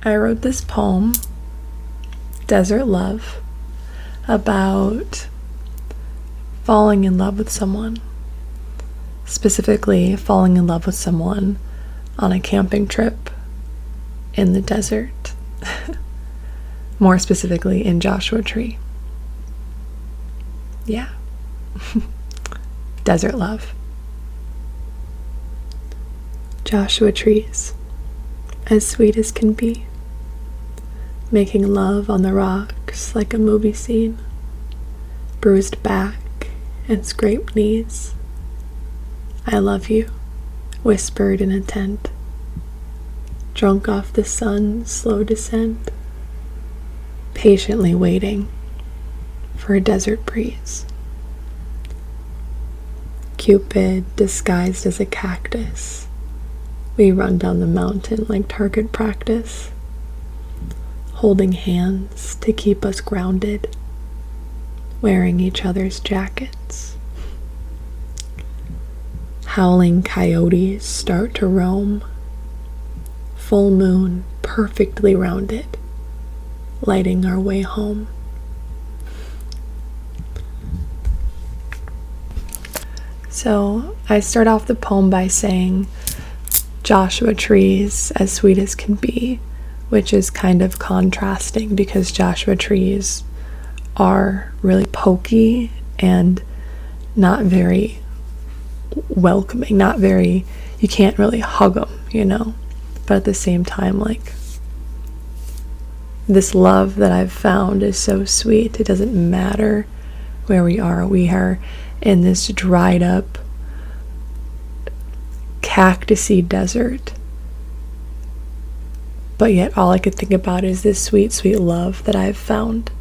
I wrote this poem, Desert Love, about falling in love with someone. Specifically, falling in love with someone on a camping trip in the desert. More specifically, in Joshua Tree. Yeah. Desert love. Joshua trees, as sweet as can be, making love on the rocks like a movie scene, bruised back and scraped knees. I love you, whispered in a tent, drunk off the sun's slow descent, patiently waiting for a desert breeze. Cupid disguised as a cactus, we run down the mountain like target practice, holding hands to keep us grounded, wearing each other's jackets. Howling coyotes start to roam, full moon perfectly rounded, lighting our way home. So I start off the poem by saying Joshua trees, as sweet as can be, which is kind of contrasting because Joshua trees are really pokey and not very welcoming, you can't really hug them, but at the same time, like, this love that I've found is so sweet. It doesn't matter where we are in this dried up cactusy desert, but yet all I could think about is this sweet, sweet love that I've found.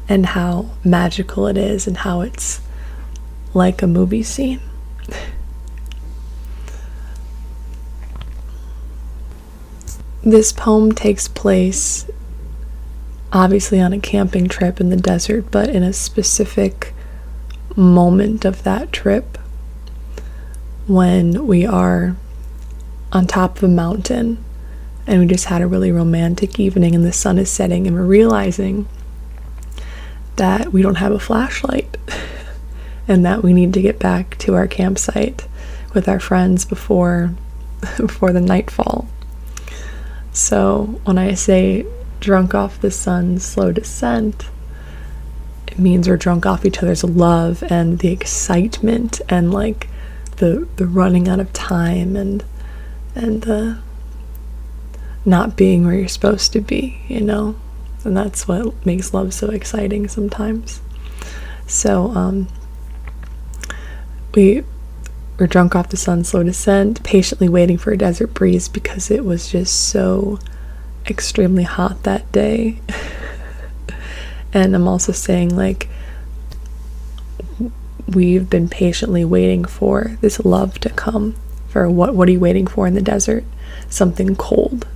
And how magical it is, and how it's like a movie scene. This poem takes place obviously on a camping trip in the desert, but in a specific moment of that trip when we are on top of a mountain and we just had a really romantic evening and the sun is setting and we're realizing that we don't have a flashlight and that we need to get back to our campsite with our friends before the nightfall. So when I say drunk off the sun's slow descent, it means we're drunk off each other's love and the excitement and like the running out of time and the not being where you're supposed to be, and that's what makes love so exciting sometimes. So we're drunk off the sun's slow descent, patiently waiting for a desert breeze because it was just so extremely hot that day. And I'm also saying, like, we've been patiently waiting for this love to come. For what are you waiting for in the desert? Something cold,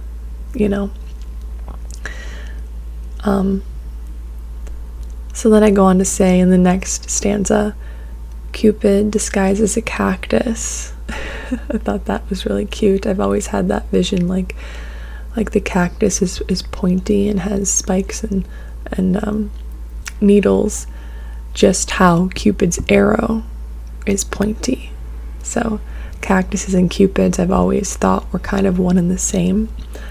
So then I go on to say in the next stanza, Cupid disguised as a cactus. I thought that was really cute. I've always had that vision, like the cactus is pointy and has spikes and needles, just how Cupid's arrow is pointy. So cactuses and cupids I've always thought were kind of one and the same.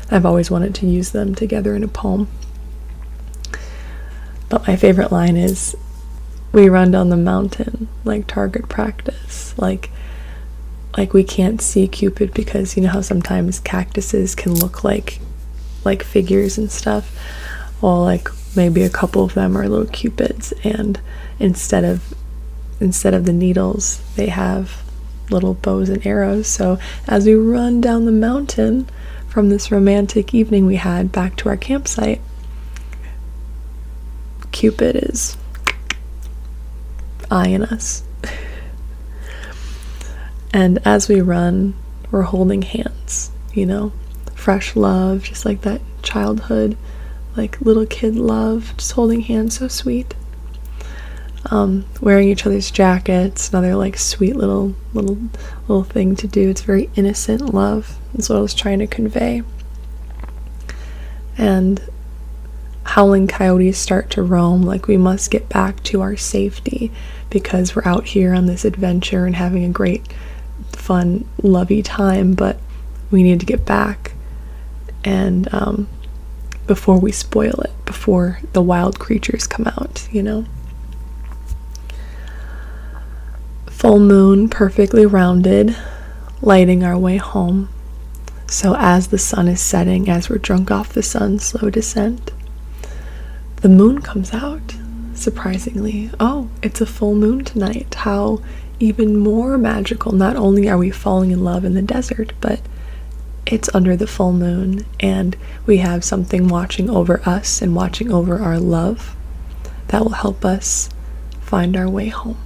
I've always wanted to use them together in a poem. But my favorite line is, we run down the mountain like target practice. Like we can't see Cupid because you know how sometimes cactuses can look like figures and stuff. Well, like maybe a couple of them are little cupids, and instead of the needles, they have little bows and arrows. So as we run down the mountain from this romantic evening we had back to our campsite, Cupid is eyeing us. And as we run, we're holding hands, fresh love, just like that childhood, like little kid love, just holding hands, so sweet. wearing each other's jackets, another like sweet little thing to do. It's very innocent love. That's what I was trying to convey. And howling coyotes start to roam, like we must get back to our safety because we're out here on this adventure and having a great, fun, lovey time, but we need to get back and before we spoil it, before the wild creatures come out, you know. Full moon, perfectly rounded, lighting our way home. So as the sun is setting, as we're drunk off the sun's slow descent, the moon comes out, surprisingly. Oh, it's a full moon tonight. How even more magical. Not only are we falling in love in the desert, but it's under the full moon, and we have something watching over us and watching over our love that will help us find our way home.